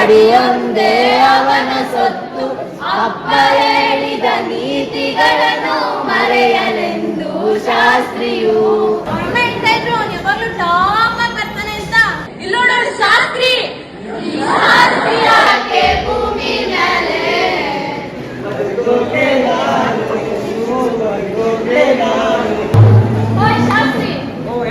ನಾಡಿಯೊಂದೇ ಅವನ ಸೊತ್ತು. ಅಪ್ಪ ಹೇಳಿದ ನೀತಿಗಳನ್ನು ಮರೆಯಲೆಂದು ಶಾಸ್ತ್ರಿಯು. ಯಾವಾಗಲೂ ಟಾಪ್ ಬರ್ತಾನೆ ಅಂತ ಇಲ್ಲೋಡ ಶಾಸ್ತ್ರಿ ಭೂಮಿ ಮೇಲೆ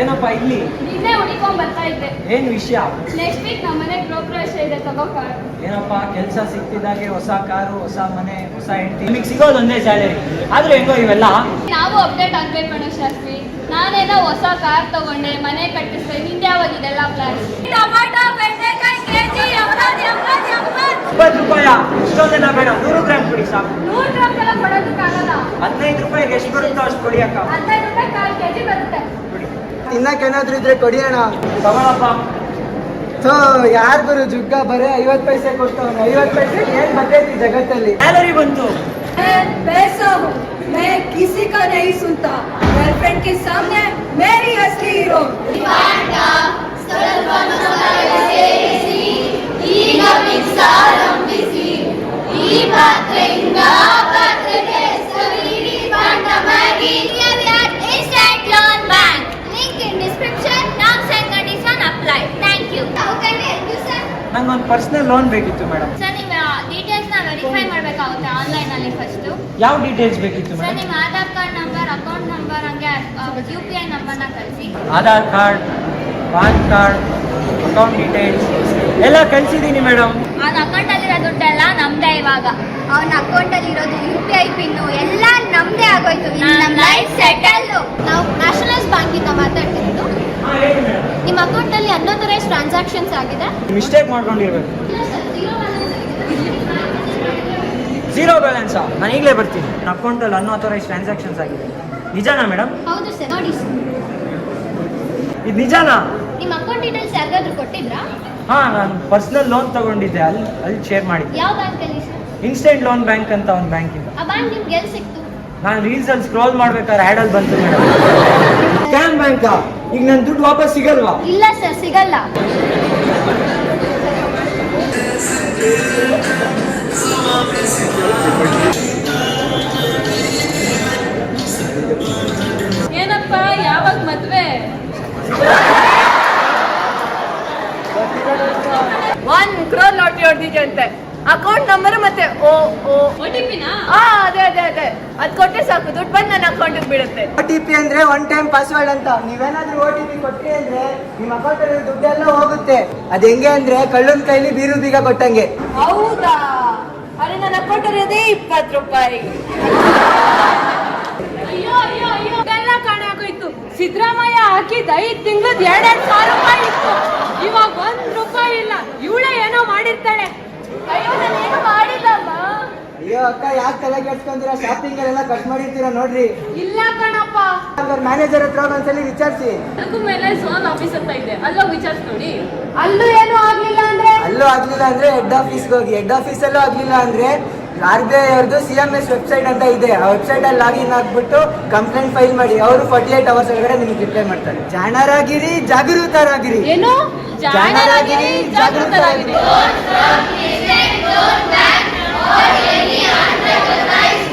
ಏನಪ್ಪ ಇಲ್ಲಿ ನಿನ್ನೆ ಹುಡುಕೊಂಡ್ ಬರ್ತಾ ಇದ್ದೆ. ಏನ್ ವಿಷಯ? ನೆಕ್ಸ್ಟ್ ವೀಕ್ ನಮ್ಮ ಮನೆ ಗೃಹಪ್ರವೇಶ ಇದೆ, ತಗೋ ಕಾರ್. ಏನಪ್ಪ ಕೆಲಸ ಸಿಕ್ತಿದ್ದಾಗೆ ಹೊಸ ಕಾರು, ಹೊಸ ಮನೆ, ಹೊಸ ಹೆಂಡತಿ, ನಿಮಗೆ ಸಿಗೋದು ಒಂದೇ ಸ್ಯಾಲರಿ. ಆದ್ರೂ ಹೆಂಗೋ ಇವೆಲ್ಲ ನಾವು ಅಪ್ಡೇಟ್ ಆಗ್ಬೇಕು ಕಣೋ ಶಾಸ್ತ್ರಿ. ನಾನೇನೋ ಹೊಸ ಕಾರ್ ತಗೊಂಡೆ, ಮನೆ ಕಟ್ಟಿಸ್ದೆ. ನಿಂದ ಯಾವಾಗ ಇದೆಲ್ಲ ಪ್ಲಾನ್? ಟೊಮಾಟೊ ಬೆಂಡೆಕಾಯಿ ಕೆಜಿ 20 ರೂಪಾಯಿ. ಇಷ್ಟೊಂದೆಲ್ಲ ಬೇಡ, 100 ಗ್ರಾಮ್ ಕೊಡಿ ಸಾಕು. 100 ಗ್ರಾಮ್ ಎಲ್ಲ ಕೊಡೋದಕ್ಕಾಗಲ್ಲ. 15 ರೂಪಾಯಿಗೆ ಎಷ್ಟು ಬರುತ್ತೋ ಅಷ್ಟು ಕೊಡಿ ಅಕ್ಕ. 15 ರೂಪಾಯಿ 1/4 ಕೆಜಿ ಬರುತ್ತೆ. ತಿನ್ನಕ್ಕೇನಾದ್ರೂ ಇದ್ರೆ ಕೊಡಿ ಅಣ್ಣ. ತಗೊಳಪ್ಪ. ಸೊ ಯಾರು ಬರು ಜುಗ್ಗ ಬರೇ 50 ಪೈಸೆ ಕೊಡ್ತಾವನು. 50 ಪೈಸೆ ಏನ್ ಬರ್ತೈತಿ ಜಗತ್ತಲ್ಲಿ? ಸ್ಯಾಲರಿ ಬಂತು. पैसा हूँ मैं किसी का नहीं सुनता, गर्लफ्रेंड के सामने मेरी असली हीरो. ಈಗ ಮಿಕ್ಸಾರಂಭಿಸಿ ಈ ಪಾತ್ರೆಯಿಂದ ಪಾತ್ರೆಗೆ ಸವಿರಿ ಪಾಠವಾಗಿ. Instant Loan Bank. Link in description. Terms and conditions apply. Thank you. How can I help you, sir? ನಂಗೊಂದು ಪರ್ಸನಲ್ ಲೋನ್ ಬೇಕಿತ್ತು ಮೇಡಮ್. ಸರ್, ನಿಮ್ಮ ಡೀಟೇಲ್ಸ್ನ ವೆರಿಫೈ ಮಾಡಬೇಕಾಗುತ್ತೆ ಆನ್ಲೈನಲ್ಲಿ ಫಸ್ಟು. ಯಾವ ಡೀಟೇಲ್ಸ್ ಬೇಕಿತ್ತು ಸರ್, ಮೇಡಮ್? ನಿಮ್ಮ Aadhaar card number, account number, ಹಂಗೆ UPI ನಂಬರ್ನ ಕಳಿಸಿ. Aadhaar card, PAN card, account details ಎಲ್ಲ ಕಳಿಸಿದ್ದೀನಿ ಮೇಡಮ್. ಅವನ ಅಕೌಂಟಲ್ಲಿರೋ ದುಡ್ಡೆಲ್ಲ ನಮ್ದೇ ಇವಾಗ. ಅವನ ಅಕೌಂಟಲ್ಲಿರೋದು UPI ಪಿನ್ನು ಎಲ್ಲ ನಮ್ದೇ ಆಗೋಯ್ತು. ನಮ್ ಲೈಫ್ ಸೆಟಲ್. ನಾವು ನ್ಯಾಷನಲೈಸ್ ಬ್ಯಾಂಕ್ ಇಂದ ಮಾತಾಡ್ತಿರೋದು. ಹೇಳಿ ಮೇಡಮ್. ನಿಮ್ಮ ಅಕೌಂಟಲ್ಲಿ ಅನ್ಅಥರೈಸ್ಡ್ ಟ್ರಾನ್ಸಾಕ್ಷನ್ಸ್ ಆಗಿದೆ. ಮಿಸ್ಟೇಕ್ ಮಾಡ್ಕೊಂಡಿರ್ಬೇಕು. ಝೀರೋ ಬ್ಯಾಲೆನ್ಸಾ? ನಾನು ಈಗಲೇ ಬರ್ತೀನಿ. ನನ್ನ ಅಕೌಂಟಲ್ಲಿ ಅನ್ಆಥರೈಸ್ ಟ್ರಾನ್ಸಾಕ್ಷನ್ಸ್ ಆಗಿದೆ. ನಿಜಾನಾ ಮೇಡಮ್? ಹೌದು ಸರ್, ನೋಡಿ ಸರ್. ಇದು ನಿಜಾನಾ? ನಿಮ್ಮ ಅಕೌಂಟ್ ಡೀಟೇಲ್ಸ್ ಯಾರಿಗಾದ್ರೂ ಕೊಟ್ಟಿದ್ರಾ? ಹಾಂ, ನಾನು ಪರ್ಸನಲ್ ಲೋನ್ ತಗೊಂಡಿದ್ದೆ, ಅಲ್ಲಿ ಶೇರ್ ಮಾಡಿದ್ದೆ. ಯಾವ ಬ್ಯಾಂಕಲ್ಲಿ ಸರ್? ಇನ್ಸ್ಟೆಂಟ್ ಲೋನ್ ಬ್ಯಾಂಕ್ ಅಂತ ಒಂದು ಬ್ಯಾಂಕಿಂದ. ಆ ಬ್ಯಾಂಕ್ ನಿಮ್ಗೆ ಎಲ್ಲಿ ಸಿಕ್ತು? ನಾನು ರೀಲ್ಸಲ್ಲಿ ಸ್ಕ್ರೋಲ್ ಮಾಡ್ಬೇಕಾದ್ರೆ ಆ್ಯಡಲ್ಲಿ ಬಂತು ಮೇಡಮ್. ಸ್ಕ್ಯಾಮ್ ಬ್ಯಾಂಕಾ? ಈಗ ನನ್ನ ದುಡ್ಡು ವಾಪಸ್ ಸಿಗಲ್ವಾ? ಇಲ್ಲ ಸರ್, ಸಿಗಲ್ಲ. ಏನಪ್ಪ, ಯಾವಾಗ ಮದ್ವೆ? 1 crore ಲಾಟ್ರಿ ಹೊಡೆದಿದ್ಯಂತೆ. ಅಕೌಂಟ್ ನಂಬರ್ ಮತ್ತೆ OTP-ನಾ? ಅದೇ ಅದ್ ಕೊಟ್ಟರೆ ಸಾಕು, ದುಡ್ಡು ಬಂದು ನನ್ನ ಅಕೌಂಟಿಗೆ ಬೀಳುತ್ತೆ. OTP ಅಂದ್ರೆ ಒನ್ ಟೈಮ್ ಪಾಸ್ವರ್ಡ್ ಅಂತ. ನೀವೇನಾದ್ರೂ OTP ಕೊಟ್ರಿ ಅಂದ್ರೆ ನಿಮ್ಮ ಅಕೌಂಟ್ ಅಲ್ಲಿ ದುಡ್ಡೆಲ್ಲ ಹೋಗುತ್ತೆ. ಅದ್ ಹೆಂಗೆ ಅಂದ್ರೆ ಕಳ್ಳನ್ ಕೈಲಿ ಬೀರು ಬೀಗ ಕೊಟ್ಟಂಗೆ. ಹೌದಾ? ಅರೆ ನನ್ನ ಅಕೌಂಟ್ ಇರೋದೇ 20 ರೂಪಾಯಿ. ಅಯ್ಯೋ ಇದೆಲ್ಲ ಕಾಣಾಗೋಯ್ತು. ಸಿದ್ದರಾಮಯ್ಯ ಹಾಕಿದ 5 ತಿಂಗಳದ್ 2,000 ರೂಪಾಯಿ ಇತ್ತು. ಇವಾಗ 1 ರೂಪಾಯಿ ಇಲ್ಲ. ಇವಳೇ ಏನೋ ಮಾಡಿರ್ತಾಳೆ. ಅಯ್ಯೋ, ನಾನೇನು ಮಾಡಿಲ್ಲಮ್ಮ. ಅಯ್ಯೋ ಅಕ್ಕ, ಯಾಕೆ ತಲೆ ಕೆಡ್ಸ್ಕೊಂತೀರಾ? ಶಾಪಿಂಗ್ ಎಲ್ಲ ಕಟ್ ಮಾಡಿರ್ತೀರಾ ನೋಡ್ರಿ. ಇಲ್ಲ ಕಣಪ್ಪ. ಮ್ಯಾನೇಜರ್ ಹತ್ರ ಒಂದ್ಸಲಿ ವಿಚಾರಿಸಿ. ಅದಕ್ಕೂ ಮೇಲೆ ಝೋನ್ ಆಫೀಸ್ ಅಂತ ಇದೆ, ಅಲ್ಲೋ ವಿಚಾರಿಸಿ ನೋಡಿ. ಅಲ್ಲೂ ಏನೂ ಆಗ್ಲಿಲ್ಲ ಅಂದ್ರೆ? ಅಲ್ಲೂ ಆಗ್ಲಿಲ್ಲ ಅಂದ್ರೆ ಹೆಡ್ ಆಫೀಸ್ಗೆ ಹೋಗಿ. ಹೆಡ್ ಆಫೀಸ್ ಅಲ್ಲೂ ಆಗ್ಲಿಲ್ಲ ಅಂದ್ರೆ RBI ಅವ್ರದ್ದು CMS ವೆಬ್ಸೈಟ್ ಅಂತ ಇದೆ. ಆ ವೆಬ್ಸೈಟ್ ಅಲ್ಲಿ ಲಾಗಿನ್ ಆಗ್ಬಿಟ್ಟು ಕಂಪ್ಲೇಂಟ್ ಫೈಲ್ ಮಾಡಿ. ಅವರು 48 ಅವರ್ಸ್ ಒಳಗಡೆ ನಿಮಗೆ ರಿಪ್ಲೈ ಮಾಡ್ತಾರೆ. ಜಾಣರಾಗಿರಿ, ಜಾಗೃತರಾಗಿರಿ. ಏನು? ಜಾಣರಾಗಿರಿ, ಜಾಗೃತರಾಗಿರಿ. Don't bank or any unorganized